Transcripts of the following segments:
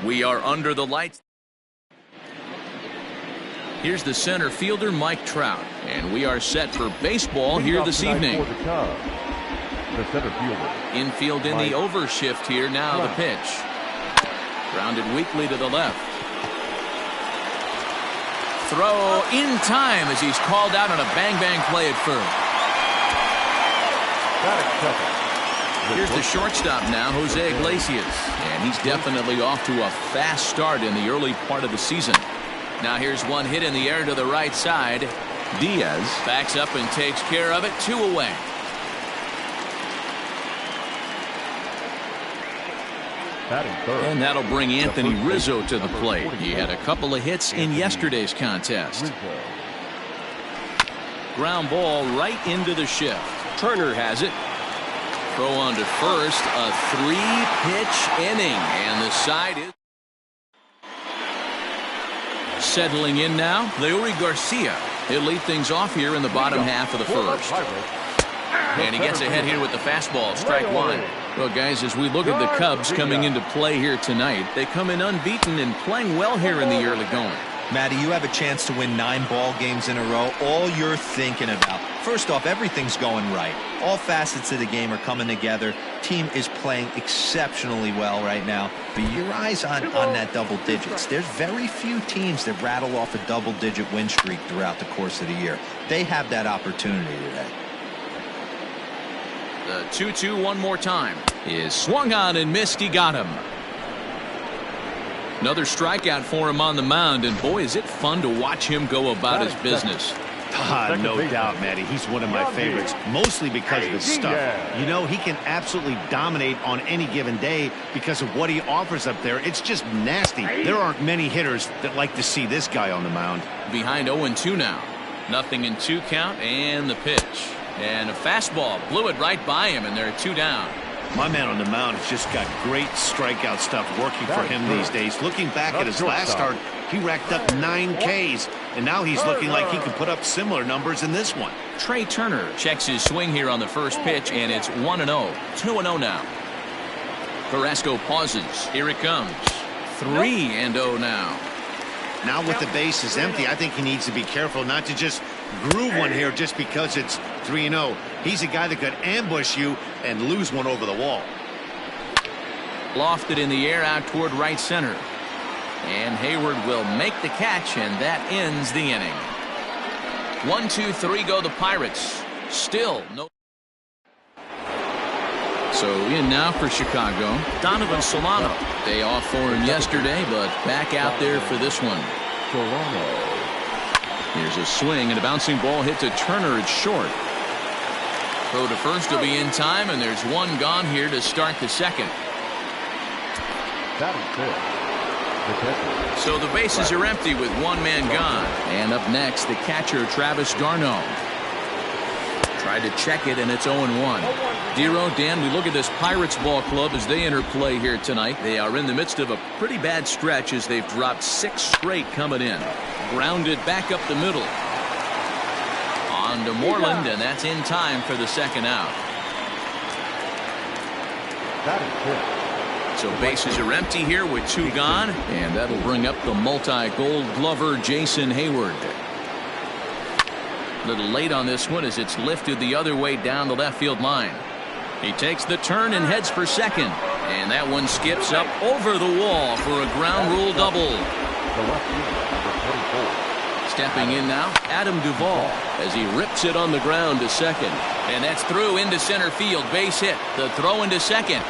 We are under the lights. Here's the center fielder, Mike Trout, and we are set for baseball here this evening. The center fielder. Infield in the overshift here. Now the pitch. Grounded weakly to the left. Throw in time as he's called out on a bang-bang play at first. Here's the shortstop now, Jose Iglesias, and he's definitely off to a fast start in the early part of the season. Now here's one hit in the air to the right side. Diaz backs up and takes care of it. 2 away. And that'll bring Anthony Rizzo to the plate. He had a couple of hits in yesterday's contest. Ground ball right into the shift. Turner has it. Throw on to first. A 3-pitch inning. And the side is settling in now. Leury Garcia. He'll lead things off here in the bottom half of the first. And he gets ahead here with the fastball. Strike one. Well, guys, as we look at the Cubs coming into play here tonight, they come in unbeaten and playing well here in the early going. Matty, you have a chance to win 9 ball games in a row. All you're thinking about, first off, everything's going right. All facets of the game are coming together. Team is playing exceptionally well right now. But your eyes on that double digits. There's very few teams that rattle off a double-digit win streak throughout the course of the year. They have that opportunity today. The 2-2 one more time is swung on and missed. He got him. Another strikeout for him on the mound, and boy, is it fun to watch him go about his business. No doubt, Matty. He's one of my favorites, mostly because of his stuff. You know, he can absolutely dominate on any given day because of what he offers up there. It's just nasty. There aren't many hitters that like to see this guy on the mound. Behind 0-2 now. Nothing in 2 count, and the pitch. And a fastball blew it right by him, and there are 2 down. My man on the mound has just got great strikeout stuff working for him these days. Looking back at his last start, he racked up 9 Ks, and now he's looking like he can put up similar numbers in this one. Trey Turner checks his swing here on the first pitch, and it's 1-0. 2-0 now. Carrasco pauses. Here it comes. 3-0 now. Now with the bases empty, I think he needs to be careful not to just groove one here just because it's 3-0. He's a guy that could ambush you and lose one over the wall. Lofted in the air out toward right center. And Hayward will make the catch, and that ends the inning. 1-2-3 go the Pirates. Still no. So in now for Chicago, Donovan Solano. Day off for him yesterday, but back out there for this one. Here's a swing, and a bouncing ball hit to Turner at short. Throw to first will be in time, and there's 1 gone here to start the second. So the bases are empty with 1 man gone. And up next, the catcher, Travis d'Arnaud. Tried to check it, and it's 0-1. Dero, Dan, we look at this Pirates ball club as they enter play here tonight. They are in the midst of a pretty bad stretch as they've dropped 6 straight coming in. Grounded back up the middle. On to Moreland, and that's in time for the second out. So bases are empty here with 2 gone, and that'll bring up the multi-gold glover Jason Hayward. A little late on this one as it's lifted the other way down the left field line. He takes the turn and heads for second, and that one skips up over the wall for a ground rule double. Stepping in now, Adam Duvall, as he rips it on the ground to second, and that's through into center field. Base hit. The throw into second.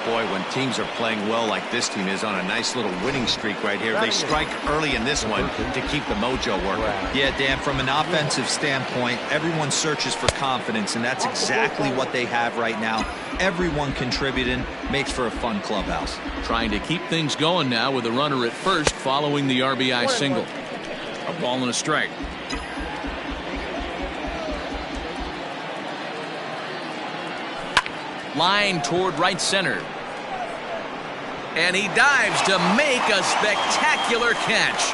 Boy, when teams are playing well like this team is on a nice little winning streak right here, they strike early in this one to keep the mojo working. Yeah, Dan, from an offensive standpoint, everyone searches for confidence, and that's exactly what they have right now. Everyone contributing makes for a fun clubhouse. Trying to keep things going now with a runner at first following the RBI single. A ball and a strike. Line toward right center. And he dives to make a spectacular catch.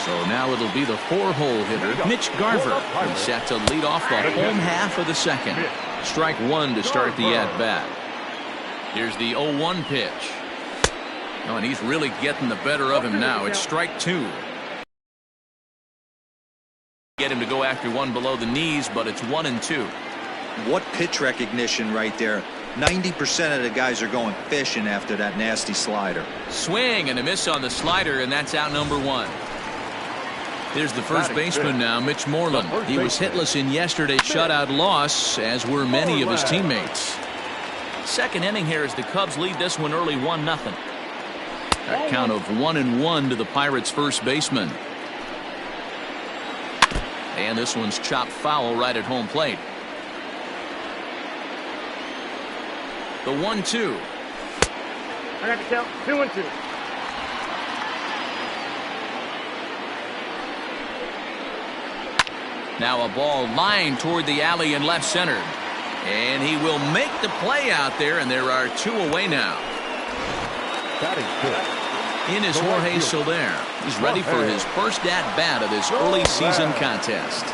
So now it'll be the 4-hole hitter, Mitch Garver. He's set to lead off the home half of the second. Strike one to start the at-bat. Here's the 0-1 pitch. Oh, and he's really getting the better of him now. It's strike two. Get him to go after one below the knees, but it's 1-2. What pitch recognition right there. 90% of the guys are going fishing after that nasty slider. Swing and a miss on the slider, and that's out number one. Here's the first baseman now, Mitch Moreland. He was hitless in yesterday's shutout loss, as were many of his teammates. Second inning here as the Cubs lead this one early 1-0. A count of 1-1 to the Pirates' first baseman. And this one's chopped foul right at home plate. The 1-2. I got to count 2-2. Now a ball lined toward the alley in left center. And he will make the play out there, and there are two away now. In is Jorge Soler. He's ready for his first at-bat of this early season contest.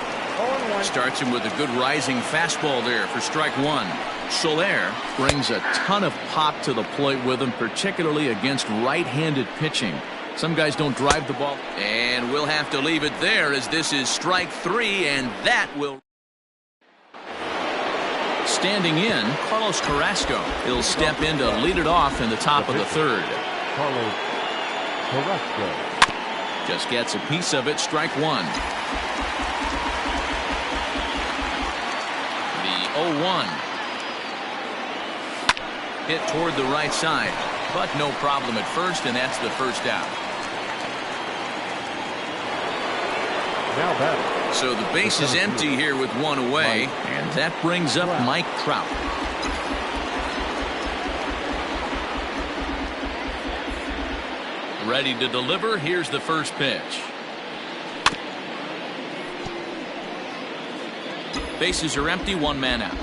Starts him with a good rising fastball there for strike one. Soler brings a ton of pop to the plate with him, particularly against right-handed pitching. Some guys don't drive the ball. And we'll have to leave it there as this is strike three, and that will... Standing in, Carlos Carrasco. He'll step in to lead it off in the top of the third. Carlos Carrasco. Just gets a piece of it, strike one. The 0-1. Hit toward the right side, but no problem at first, and that's the first out. Now batting. So the base is empty here with one away, and that brings up Mike Trout. Ready to deliver. Here's the first pitch. Bases are empty, one man out.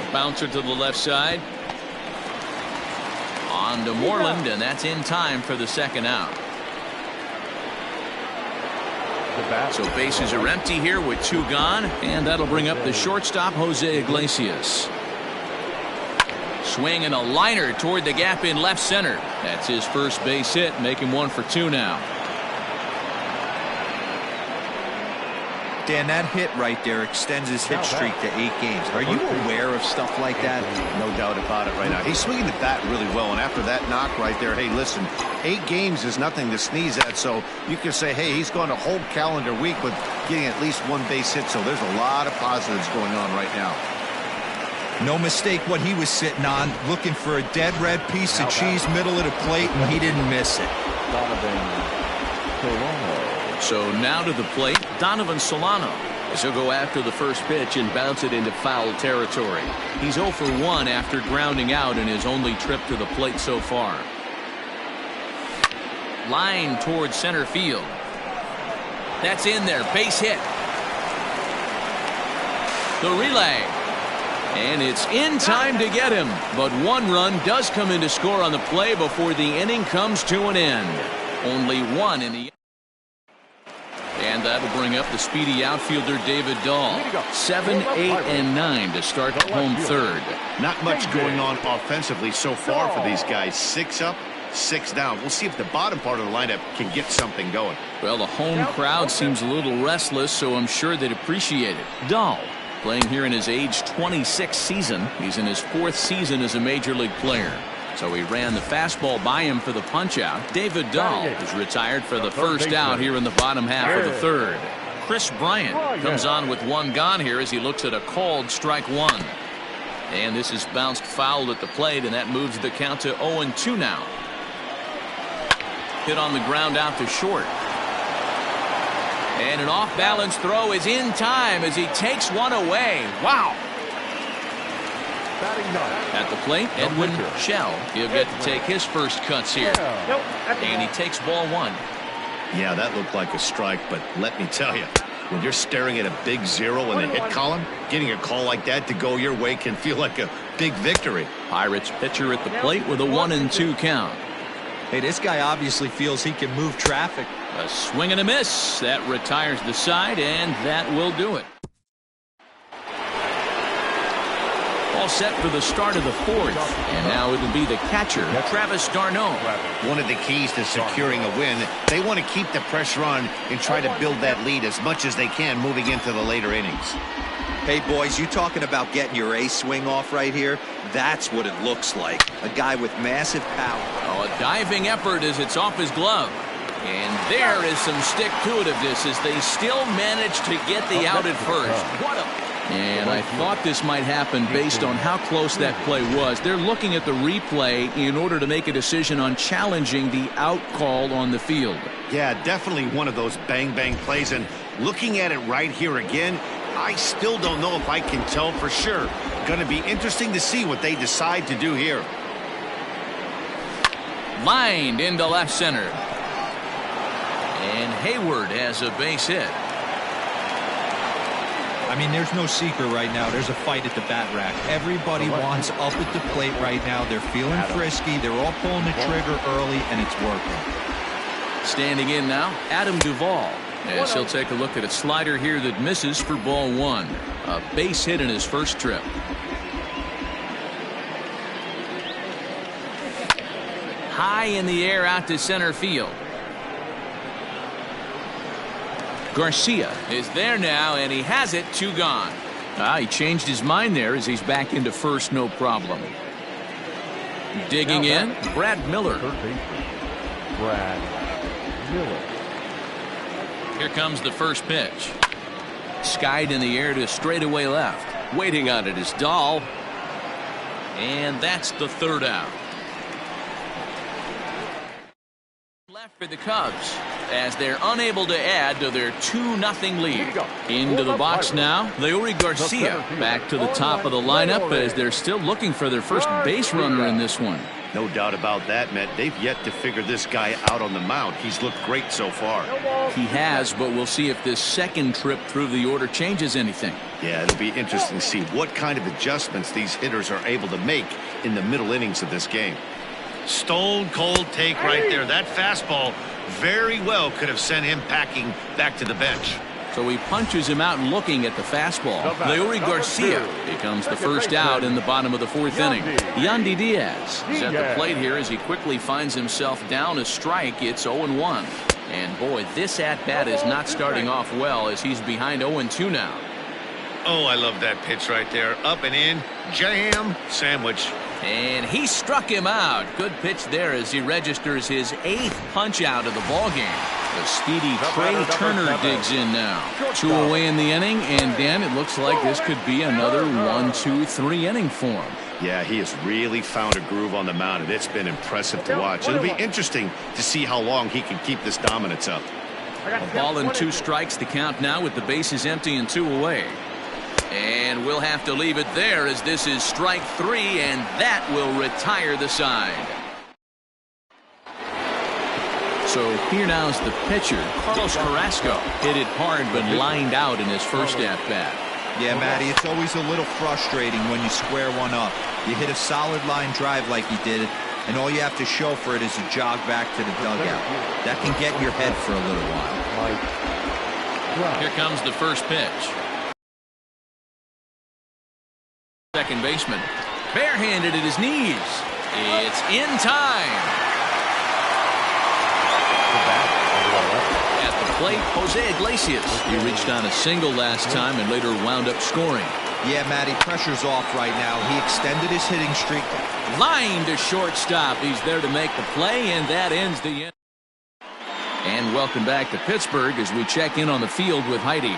A bouncer to the left side. On to Moreland, and that's in time for the second out. So bases are empty here with two gone, and that'll bring up the shortstop, Jose Iglesias. Swing and a liner toward the gap in left center. That's his first base hit, making 1 for 2 now. Dan, that hit right there extends his hit streak to 8 games. Are you aware of stuff like that? No doubt about it right now. He's swinging the bat really well, and after that knock right there, hey, listen, 8 games is nothing to sneeze at, so you can say, hey, he's gone a whole calendar week with getting at least 1 base hit, so there's a lot of positives going on right now. No mistake what he was sitting on, looking for a dead red piece of cheese middle of the plate, and he didn't miss it. So now to the plate, Donovan Solano, as he'll go after the first pitch and bounce it into foul territory. He's 0 for 1 after grounding out in his only trip to the plate so far. Line towards center field. That's in there, base hit. The relay. And it's in time to get him, but 1 run does come in to score on the play before the inning comes to an end. Only 1 in the... And that'll bring up the speedy outfielder David Dahl. 7, 8, and 9 to start the home third. Not much going on offensively so far for these guys. 6 up, 6 down. We'll see if the bottom part of the lineup can get something going. Well, the home crowd seems a little restless, so I'm sure they'd appreciate it. Dahl, playing here in his age 26 season. He's in his 4th season as a major league player. So he ran the fastball by him for the punch-out. David Dahl is retired for the first out here in the bottom half of the third. Chris Bryant comes on with 1 gone here as he looks at a called strike 1. And this is bounced foul at the plate, and that moves the count to 0-2 now. Hit on the ground out to short. And an off-balance throw is in time as he takes one away. Wow. At the plate, Edwin Shell. He'll get to take his first cuts here. And he takes ball 1. Yeah, that looked like a strike, but let me tell you, when you're staring at a big 0 in the hit column, getting a call like that to go your way can feel like a big victory. Pirates pitcher at the plate with a 1-2 count. Hey, this guy obviously feels he can move traffic. A swing and a miss. That retires the side, and that will do it. All set for the start of the fourth. And now it'll be the catcher, Travis d'Arnaud. One of the keys to securing a win, they want to keep the pressure on and try to build that lead as much as they can moving into the later innings. Hey, boys, you talking about getting your ace swing off right here? That's what it looks like. A guy with massive power. Oh, a diving effort as it's off his glove. And there is some stick-to-itiveness as they still manage to get the out at first. What a... And I thought this might happen based on how close that play was. They're looking at the replay in order to make a decision on challenging the out call on the field. Yeah, definitely one of those bang-bang plays. And looking at it right here again, I still don't know if I can tell for sure. Going to be interesting to see what they decide to do here. Lined into left center. And Hayward has a base hit. I mean, there's no secret right now. There's a fight at the bat rack. Everybody wants up at the plate right now. They're feeling frisky. They're all pulling the trigger early, and it's working. Standing in now, Adam Duvall. As he'll take a look at a slider here that misses for ball one. A base hit in his first trip. High in the air out to center field. Garcia is there now, and he has it, 2 gone. He changed his mind there as he's back into first, no problem. Digging in, Brad Miller. Brad Miller. Here comes the first pitch. Skied in the air to straightaway left. Waiting on it is Dahl. And that's the 3rd out. Left for the Cubs as they're unable to add to their 2-0 lead. Into the box now, Leury Garcia back to the top of the lineup as they're still looking for their first base runner in this one. No doubt about that, Matt. They've yet to figure this guy out on the mound. He's looked great so far. He has, but we'll see if this second trip through the order changes anything. Yeah, it'll be interesting to see what kind of adjustments these hitters are able to make in the middle innings of this game. Stone cold take right there. That fastball very well could have sent him packing back to the bench. So he punches him out looking at the fastball. Leury Garcia becomes the first out in the bottom of the 4th inning. Yandy Diaz is at the plate here as he quickly finds himself down a strike. It's 0-1. And boy, this at-bat is not starting off well as he's behind 0-2 now. Oh, I love that pitch right there. Up and in. Jam sandwich. And he struck him out. Good pitch there as he registers his 8th punch out of the ballgame. The speedy Trey Turner digs in now. 2 away in the inning, and Dan, it looks like this could be another 1-2-3 inning for him. Yeah, he has really found a groove on the mound, and it's been impressive to watch. It'll be interesting to see how long he can keep this dominance up. A ball and 2 strikes to count now with the bases empty and 2 away. And we'll have to leave it there as this is strike 3, and that will retire the side. So here now is the pitcher, Carlos Carrasco. Hit it hard but lined out in his first at-bat. Yeah, Matty, it's always a little frustrating when you square one up. You hit a solid line drive like he did, and all you have to show for it is a jog back to the dugout. That can get in your head for a little while. Here comes the first pitch. Second baseman, barehanded at his knees. It's in time. At the plate, Jose Iglesias. He reached on a single last time and later wound up scoring. Yeah, Matty, pressure's off right now. He extended his hitting streak. Line to shortstop. He's there to make the play, and that ends the inning. And welcome back to Pittsburgh as we check in on the field with Heidi.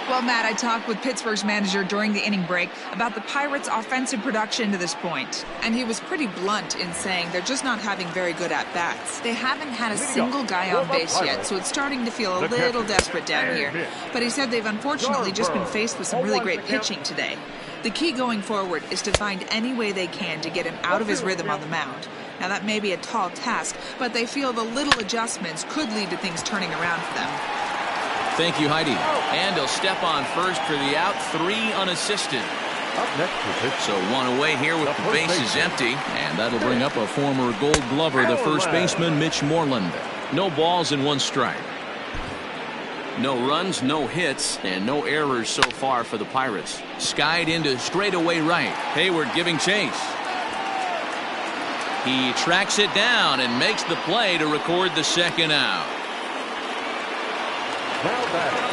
Well, Matt, I talked with Pittsburgh's manager during the inning break about the Pirates' offensive production to this point. And he was pretty blunt in saying they're just not having very good at-bats. They haven't had a single guy on base yet, so it's starting to feel a little desperate down here. But he said they've unfortunately just been faced with some really great pitching today. The key going forward is to find any way they can to get him out of his rhythm on the mound. Now, that may be a tall task, but they feel the little adjustments could lead to things turning around for them. Thank you, Heidi. And he'll step on first for the out, 3 unassisted. So 1 away here with the bases empty. And that'll bring up a former Gold Glover, the first baseman, Mitch Moreland. No balls and 1 strike. No runs, no hits, and no errors so far for the Pirates. Skied into straightaway right. Hayward giving chase. He tracks it down and makes the play to record the 2nd out.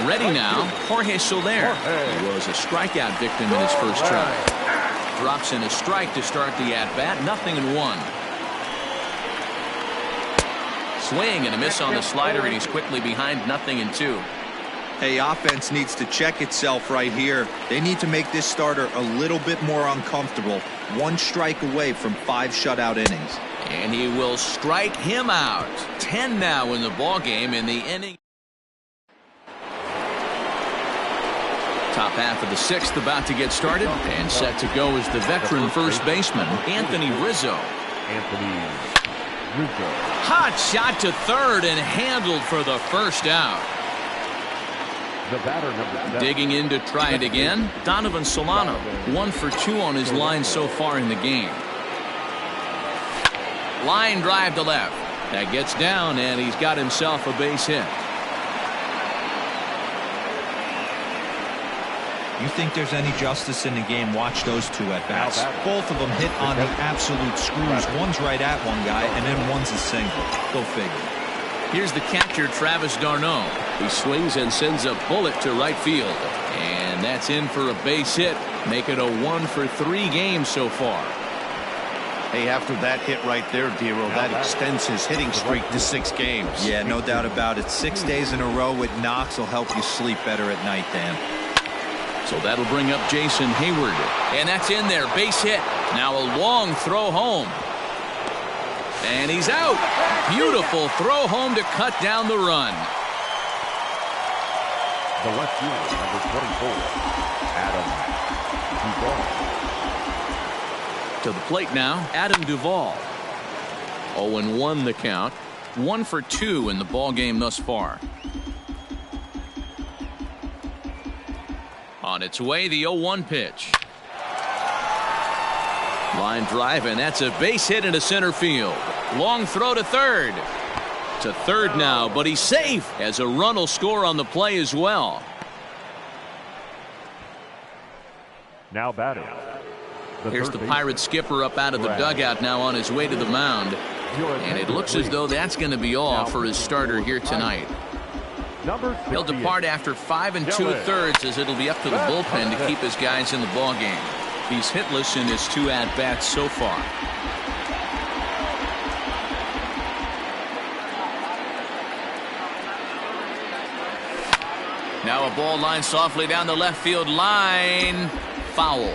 Ready now, Jorge Soler. He was a strikeout victim in his first try. Drops in a strike to start the at-bat. 0-1. Swing and a miss on the slider, and he's quickly behind 0-2. Hey, offense needs to check itself right here. They need to make this starter a little bit more uncomfortable. 1 strike away from 5 shutout innings. And he will strike him out. 10 now in the ball game in the inning. Top half of the 6th about to get started, and set to go is the veteran first baseman, Anthony Rizzo. Hot shot to third and handled for the 1st out. The batter, number 7. Digging in to try it again, Donovan Solano. 1 for 2 on his line so far in the game. Line drive to left. That gets down, and he's got himself a base hit. You think there's any justice in the game? Watch those 2 at-bats. Both of them hit on the absolute screws. One's right at one guy, and then one's a single. Go figure. Here's the catcher, Travis d'Arnaud. He swings and sends a bullet to right field. And that's in for a base hit. Make it a 1 for 3 games so far. Hey, after that hit right there, Dero, that extends his hitting streak to 6 games. Yeah, no doubt about it. 6 days in a row with knocks will help you sleep better at night, Dan. So that'll bring up Jason Hayward. And that's in there. Base hit. Now a long throw home. And he's out. Beautiful throw home to cut down the run. The left fielder, number 24, Adam Duvall. To the plate now, Adam Duvall. 0-1 the count. 1 for 2 in the ball game thus far. On its way, the 0-1 pitch. Line drive, and that's a base hit into center field. Long throw to third. To third now, but he's safe as a run will score on the play as well. Now batting. Here's the Pirates skipper up out of the dugout now on his way to the mound. And it looks as though that's going to be all for his starter here tonight. He'll depart after 5 2/3 as it'll be up to the bullpen to keep his guys in the ball game. He's hitless in his 2 at-bats so far. Now a ball line softly down the left field line. Foul.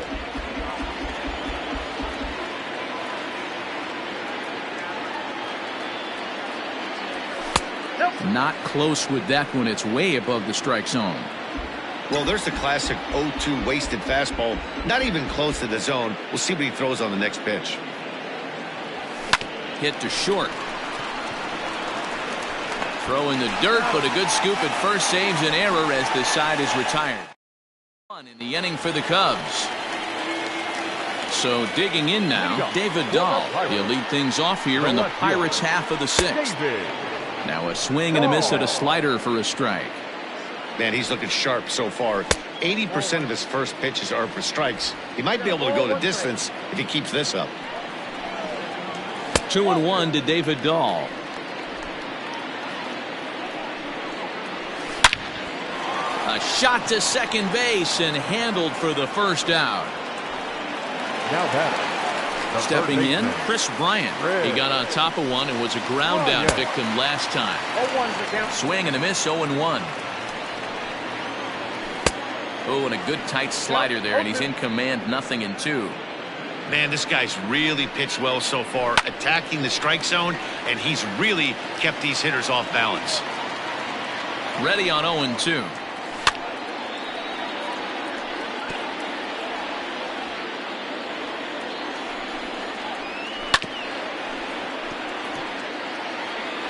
Not close with that one. It's way above the strike zone. Well, there's the classic 0-2 wasted fastball. Not even close to the zone. We'll see what he throws on the next pitch. Hit to short. Throw in the dirt, but a good scoop at first saves an error as the side is retired. In the inning for the Cubs. So digging in now, David Dahl. He'll lead things off here in the Pirates' half of the 6th. Now a swing and a miss at a slider for a strike. Man, he's looking sharp so far. 80% of his first pitches are for strikes. He might be able to go the distance if he keeps this up. 2-1 to David Dahl. A shot to second base and handled for the 1st out. Now batting. Stepping in, Chris Bryant. He got on top of one and was a ground down victim last time. Swing and a miss, 0-1. Oh, and a good tight slider there, and he's in command, 0-2. Man, this guy's really pitched well so far, attacking the strike zone, and he's really kept these hitters off balance. Ready on 0-2.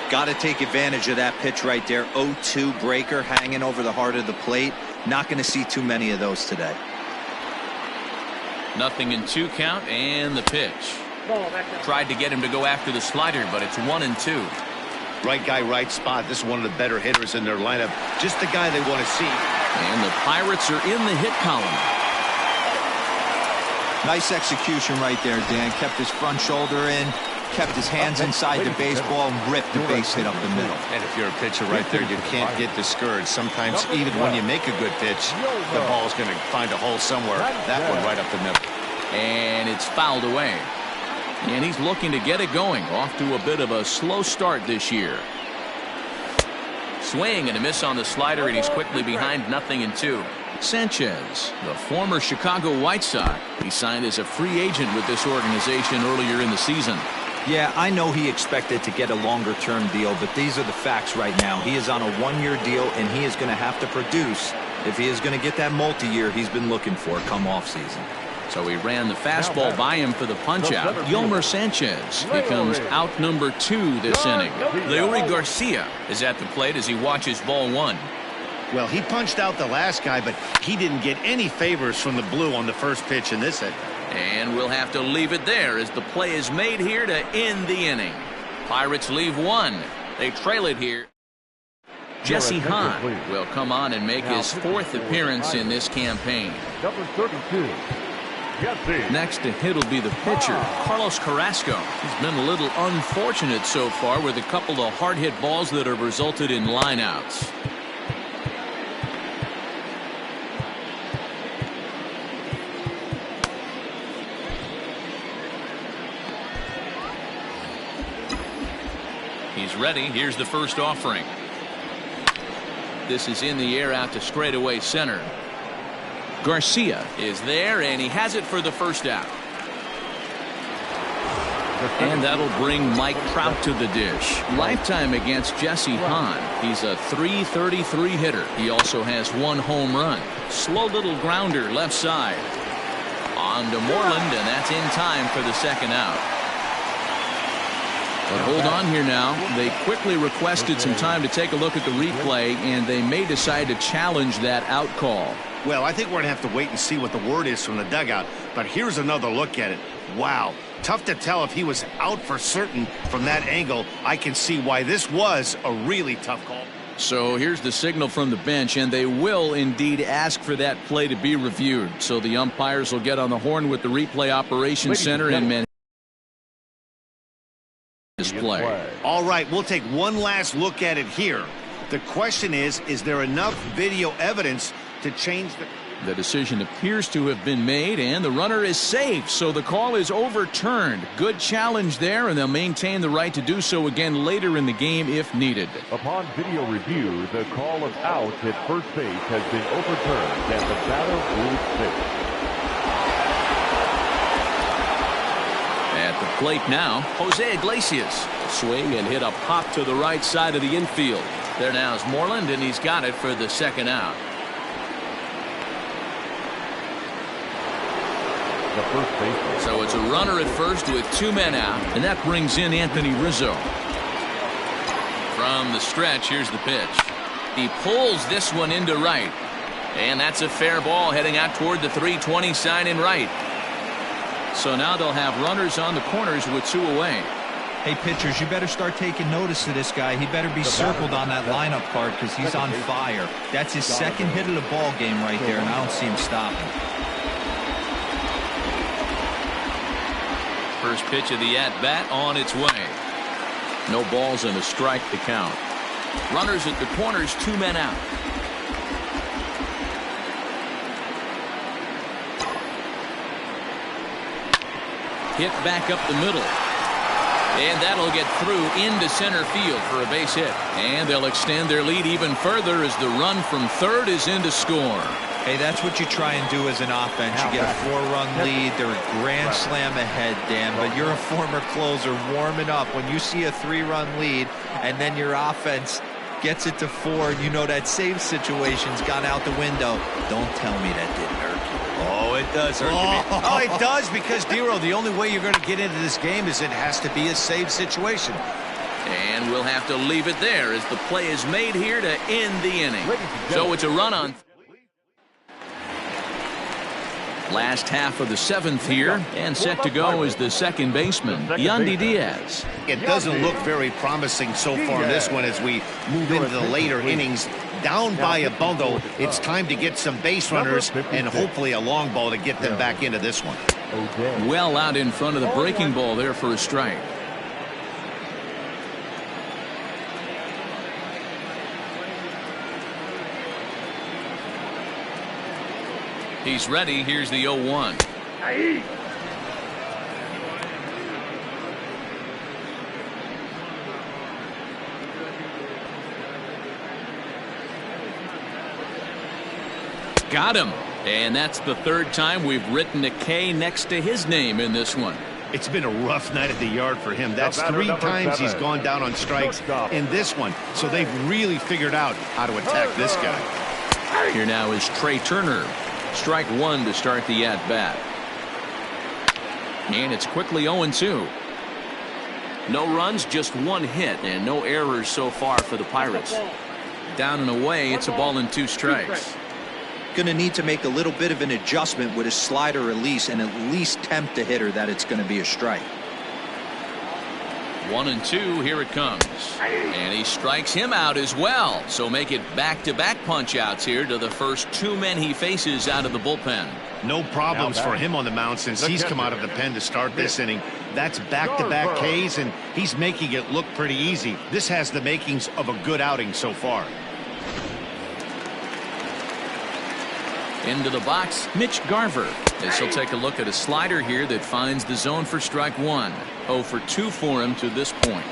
Got to take advantage of that pitch right there. 0-2 breaker hanging over the heart of the plate. Not going to see too many of those today. 0-2 count and the pitch. Tried to get him to go after the slider, but it's 1-2. Right guy, right spot. This is one of the better hitters in their lineup. Just the guy they want to see. And the Pirates are in the hit column. Nice execution right there, Dan. Kept his front shoulder in, kept his hands inside the baseball, and ripped the base hit up the middle. And if you're a pitcher right there, you can't get discouraged. Sometimes even when you make a good pitch, the ball's going to find a hole somewhere. That one right up the middle. And it's fouled away. And he's looking to get it going. Off to a bit of a slow start this year. Swing and a miss on the slider, and he's quickly behind 0-2. Sanchez, the former Chicago White Sox. He signed as a free agent with this organization earlier in the season. Yeah, I know he expected to get a longer-term deal, but these are the facts right now. He is on a one-year deal, and he is going to have to produce if he is going to get that multi-year he's been looking for come off-season. So he ran the fastball by him for the punch-out. Yolmer Sanchez becomes out number 2 this inning. Leury Garcia is at the plate as he watches ball 1. Well, he punched out the last guy, but he didn't get any favors from the blue on the first pitch in this inning. And we'll have to leave it there as the play is made here to end the inning. Pirates leave 1. They trail it here. Jesse Hahn will come on and make his 4th appearance in this campaign. Number 32. Next to hit will be the pitcher, Carlos Carrasco. He's been a little unfortunate so far with a couple of hard-hit balls that have resulted in lineouts. He's ready. Here's the first offering. This is in the air out to straightaway center. Garcia is there, and he has it for the first out. And that'll bring Mike Trout to the dish. Lifetime against Jesse Hahn. He's a .333 hitter. He also has 1 home run. Slow little grounder left side. On to Moreland, and that's in time for the second out. But hold on here now. They quickly requested some time to take a look at the replay, and they may decide to challenge that out call. Well, I think we're going to have to wait and see what the word is from the dugout. But here's another look at it. Wow. Tough to tell if he was out for certain from that angle. I can see why this was a really tough call. So here's the signal from the bench, and they will indeed ask for that play to be reviewed. So the umpires will get on the horn with the replay operations center and Manhattan. Display. All right, we'll take one last look at it here. The question is there enough video evidence to change the decision appears to have been made, and the runner is safe, so the call is overturned. Good challenge there, and they'll maintain the right to do so again later in the game if needed. Upon video review, the call of out at first base has been overturned, and the batter moves safe. At the plate now, Jose Iglesias. Swing and hit a pop to the right side of the infield. There now is Moreland, and he's got it for the second out. So it's a runner at first with 2 men out, and that brings in Anthony Rizzo. From the stretch, here's the pitch. He pulls this one into right, and that's a fair ball heading out toward the 320 sign in right. So now they'll have runners on the corners with 2 away. Hey, pitchers, you better start taking notice of this guy. He better be circled on that lineup card because he's on fire. That's his second hit of the ball game right there, and I don't see him stopping. First pitch of the at-bat on its way. No balls and a strike to count. Runners at the corners, 2 men out. Hit back up the middle. And that'll get through into center field for a base hit. And they'll extend their lead even further as the run from third is in to score. Hey, that's what you try and do as an offense. You get a 4-run lead. They're a grand slam ahead, Dan, but you're a former closer warming up. When you see a 3-run lead and then your offense gets it to 4, you know that save situation's gone out the window. Don't tell me that didn't hurt you. Oh, it does hurt you. Oh, it does, because, Dero, the only way you're going to get into this game is it has to be a save situation. And we'll have to leave it there as the play is made here to end the inning. So it's a run on. Last half of the 7th here, and set to go is the second baseman, Yandy Diaz. It doesn't look very promising so far in this one as we move into the later innings. Down by a bundle, it's time to get some base runners and hopefully a long ball to get them back into this one. Well out in front of the breaking ball there for a strike. He's ready. Here's the 0-1. Got him. And that's the third time we've written a K next to his name in this one. It's been a rough night at the yard for him. That's 3 times he's gone down on strikes in this one. So they've really figured out how to attack this guy. Here now is Trey Turner. Strike 1 to start the at-bat. And it's quickly 0-2. No runs, just 1 hit, and no errors so far for the Pirates. Down and away, it's a ball and 2 strikes. Going to need to make a little bit of an adjustment with his slider release and at least tempt the hitter that it's going to be a strike. 1-2, here it comes. And he strikes him out as well. So make it back-to-back punch-outs here to the first 2 men he faces out of the bullpen. No problems for him on the mound since he's come out of the pen to start this inning. That's back-to-back Ks, and he's making it look pretty easy. This has the makings of a good outing so far. Into the box, Mitch Garver, as he'll take a look at a slider here that finds the zone for strike 1. 0 for 2 for him to this point.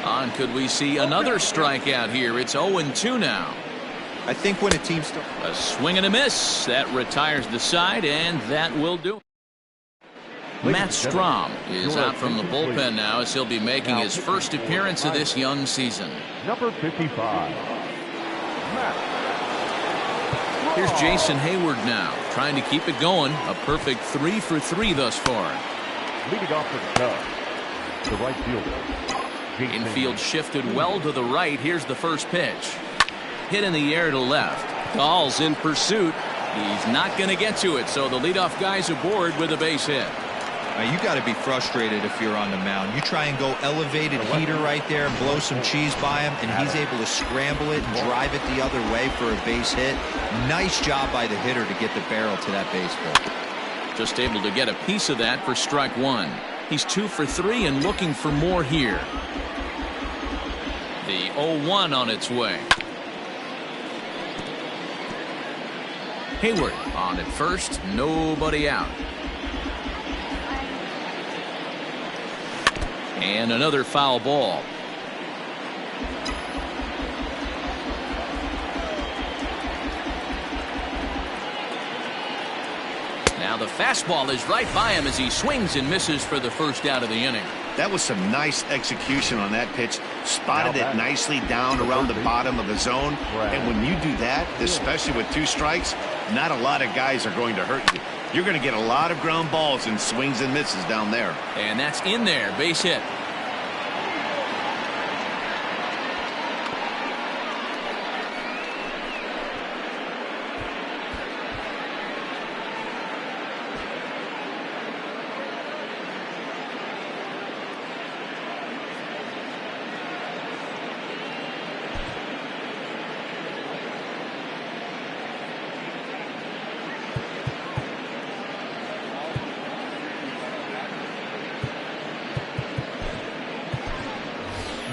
On, could we see another strikeout here? It's 0-2 now. I think when a team a swing and a miss that retires the side, and that will do it. Matt Strahm is out from the bullpen now as he'll be making his first appearance of this young season. Number 55. Here's Jason Hayward now, trying to keep it going. A perfect 3 for 3 thus far. Leading off for the Cubs, the right fielder. Infield shifted well to the right. Here's the first pitch. Hit in the air to left. Dahl's in pursuit. He's not going to get to it, so the leadoff guy's aboard with a base hit. Now you got to be frustrated if you're on the mound. You try and go elevated heater right there and blow some cheese by him, and he's able to scramble it and drive it the other way for a base hit. Nice job by the hitter to get the barrel to that baseball. Just able to get a piece of that for strike 1. He's 2 for 3 and looking for more here. The 0-1 on its way. Hayward on at first, nobody out. And another foul ball. Now the fastball is right by him as he swings and misses for the first out of the inning. That was some nice execution on that pitch. Spotted it nicely down around the bottom of the zone. And when you do that, especially with 2 strikes, not a lot of guys are going to hurt you. You're going to get a lot of ground balls and swings and misses down there. And that's in there, base hit.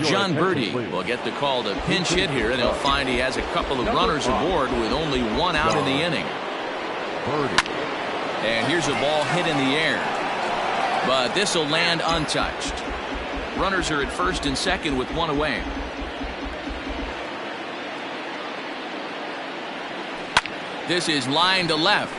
John Birdie will get the call to pinch hit here, and he'll find he has a couple of runners aboard with only 1 out in the inning. And here's a ball hit in the air, but this will land untouched. Runners are at first and second with 1 away. This is line to left,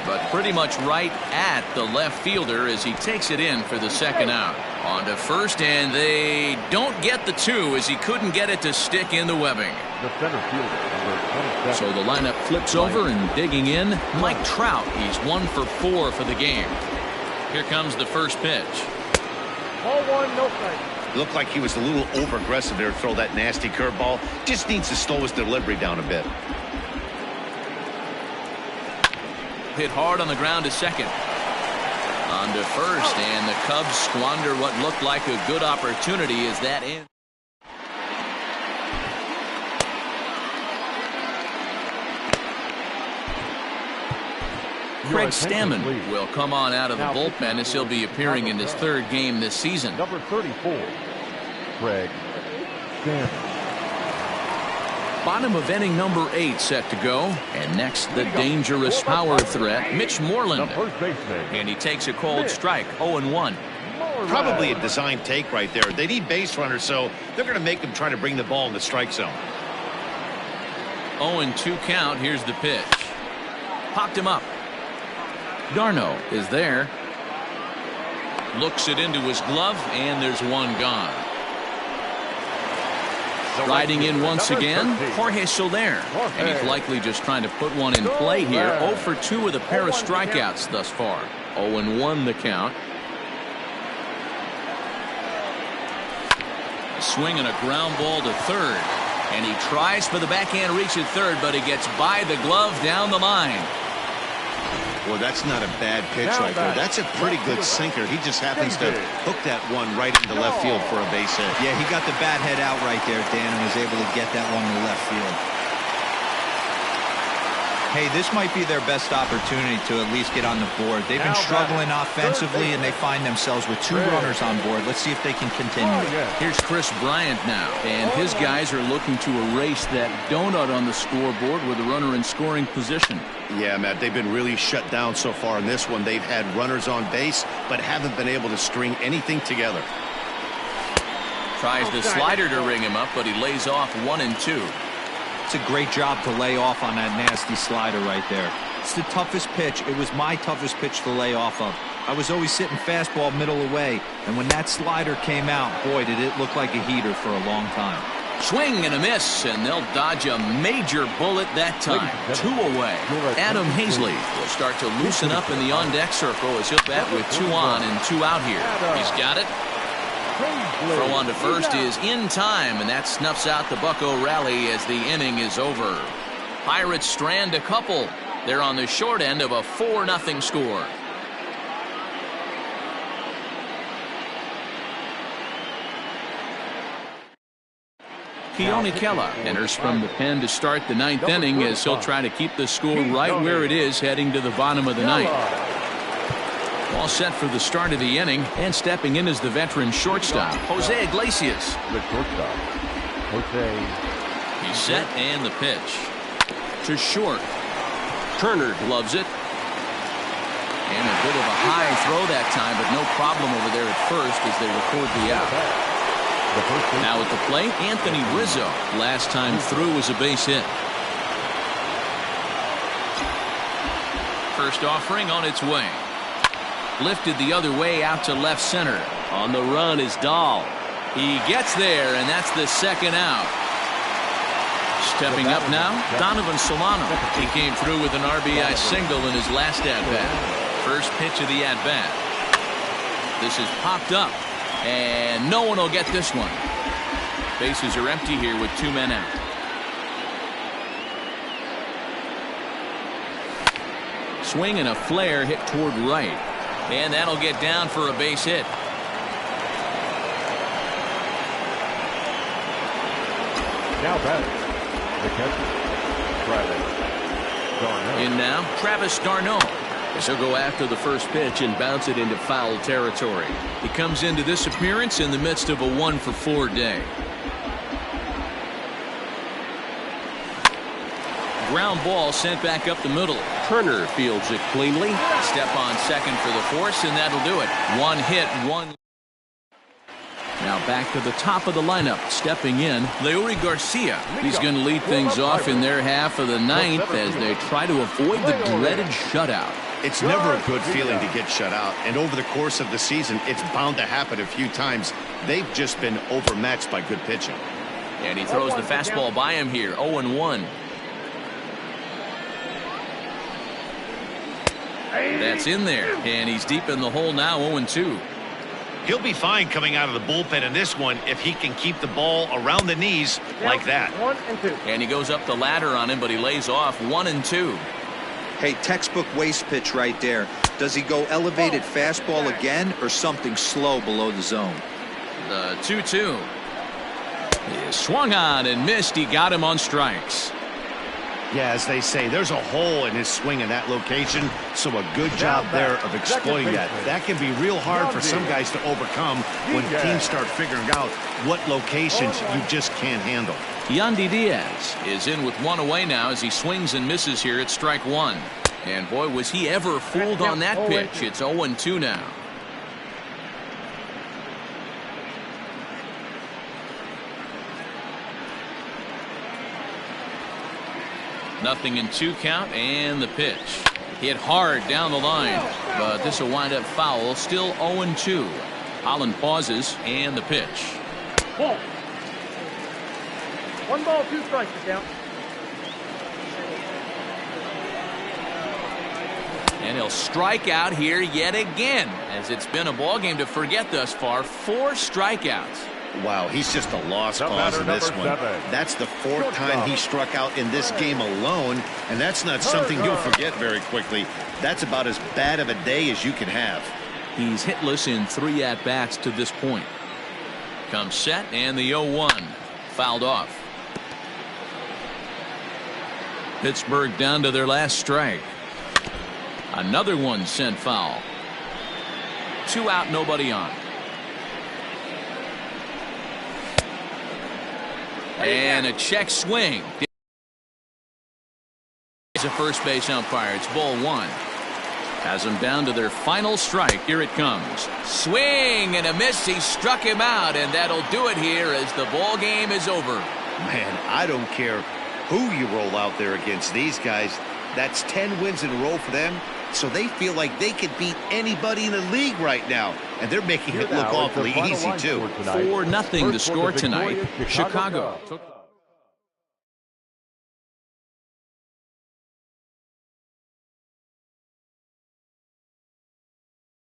but pretty much right at the left fielder as he takes it in for the second out. On to first, and they don't get the 2 as he couldn't get it to stick in the webbing. The center fielder, so the lineup flips over, and digging in, Mike Trout. He's 1 for 4 for the game. Here comes the first pitch. Ball 1, no strike. Looked like he was a little over-aggressive there to throw that nasty curveball. Just needs to slow his delivery down a bit. hit hard on the ground to second. On to first, and the Cubs squander what looked like a good opportunity as that ends. Craig Stammen will come on out of the bullpen as he'll be appearing in his third game this season. Number 34, Craig Stammen. Bottom of inning number 8 set to go. And next, the dangerous power threat, Mitch Moreland. And he takes a cold strike, 0-1. Probably a design take right there. They need base runners, so they're going to make them try to bring the ball in the strike zone. 0-2 count. Here's the pitch. Popped him up. Garneau is there. Looks it into his glove, and there's one gone. Riding in once again, Jorge Soler. And he's likely just trying to put one in play here. 0 for 2 with a pair of strikeouts thus far. 0-1 the count. A swing and a ground ball to third. And he tries for the backhand reach at third, but he gets by the glove down the line. Well, that's not a bad pitch right there. That's a pretty good sinker. He just happens to hook that one right into left field for a base hit. Yeah, he got the bat head out right there, Dan, and was able to get that one to left field. Hey, this might be their best opportunity to at least get on the board. They've been struggling offensively, and they find themselves with 2 runners on board. Let's see if they can continue. Here's Chris Bryant now, and his guys are looking to erase that donut on the scoreboard with a runner in scoring position. Yeah, Matt, they've been really shut down so far in this one. They've had runners on base, but haven't been able to string anything together. Tries the slider to ring him up, but he lays off 1-2. It's a great job to lay off on that nasty slider right there. It's the toughest pitch. It was my toughest pitch to lay off of. I was always sitting fastball middle away, and when that slider came out, boy, did it look like a heater for a long time. Swing and a miss, and they'll dodge a major bullet that time. 2 away. Adam Hazley will start to loosen up in the on-deck circle as he'll bat with 2 on and 2 out here. He's got it. Throw on to first is in time, and that snuffs out the Bucco rally as the inning is over. Pirates strand a couple. They're on the short end of a 4-0 score. Keone Kela enters from the pen to start the 9th inning as he'll try to keep the score right where it is heading to the bottom of the 9th. All set for the start of the inning, and stepping in is the veteran shortstop, Jose Iglesias. The shortstop, Jose. He's set, and the pitch. To short. Turner gloves it. And a bit of a high throw that time, but no problem over there at first as they record the out. Now at the plate, Anthony Rizzo. Last time through was a base hit. First offering on its way. Lifted the other way out to left center. On the run is Dahl. He gets there, and that's the second out. Stepping up now, Donovan Solano. He came through with an RBI single in his last at-bat. First pitch of the at-bat. This is popped up, and no one will get this one. Bases are empty here with 2 men out. Swing and a flare hit toward right. And that'll get down for a base hit. Now batting, the catcher, Travis d'Arnaud. In now, Travis d'Arnaud. As he'll go after the first pitch and bounce it into foul territory. He comes into this appearance in the midst of a 1-for-4 day. Ground ball sent back up the middle. Turner fields it cleanly. Step on second for the force, and that'll do it. 1 hit, 1. Now back to the top of the lineup. Stepping in, Leury Garcia. He's going to lead things off in their half of the 9th as they try to avoid the dreaded shutout. It's never a good feeling to get shut out, and over the course of the season, it's bound to happen a few times. They've just been overmatched by good pitching. And he throws the fastball by him here, 0-1. That's in there, and he's deep in the hole now, 0-2. He'll be fine coming out of the bullpen in this one if he can keep the ball around the knees like that. 1 and 2. And he goes up the ladder on him, but he lays off 1-2. Hey, textbook waste pitch right there. Does he go elevated fastball again or something slow below the zone? The 2-2. He swung on and missed. He got him on strikes. Yeah, as they say, there's a hole in his swing in that location, so a good job there of exploiting that. That can be real hard for some guys to overcome when teams start figuring out what locations you just can't handle. Yandy Diaz is in with one away now as he swings and misses here at strike one. And boy, was he ever fooled on that pitch. It's 0-2 now. Nothing in 2 count, and the pitch. Hit hard down the line, but this will wind up foul. Still 0-2. Holland pauses, and the pitch. Ball. 1 ball, 2 strikes to count. And he'll strike out here yet again, as it's been a ball game to forget thus far. 4 strikeouts. Wow, he's just a lost cause in this one. That's the 4th time he struck out in this game alone, and that's not something you'll forget very quickly. That's about as bad of a day as you can have. He's hitless in 3 at-bats to this point. Comes set, and the 0-1. Fouled off. Pittsburgh down to their last strike. Another one sent foul. 2 out, nobody on. And a check swing. He's a first base umpire. It's ball 1. Has them down to their final strike. Here it comes. Swing and a miss. He struck him out, and that'll do it here as the ball game is over. Man, I don't care who you roll out there against these guys. That's 10 wins in a row for them, so they feel like they could beat anybody in the league right now, and they're making it look awfully easy too. 4-0 the score tonight. Chicago took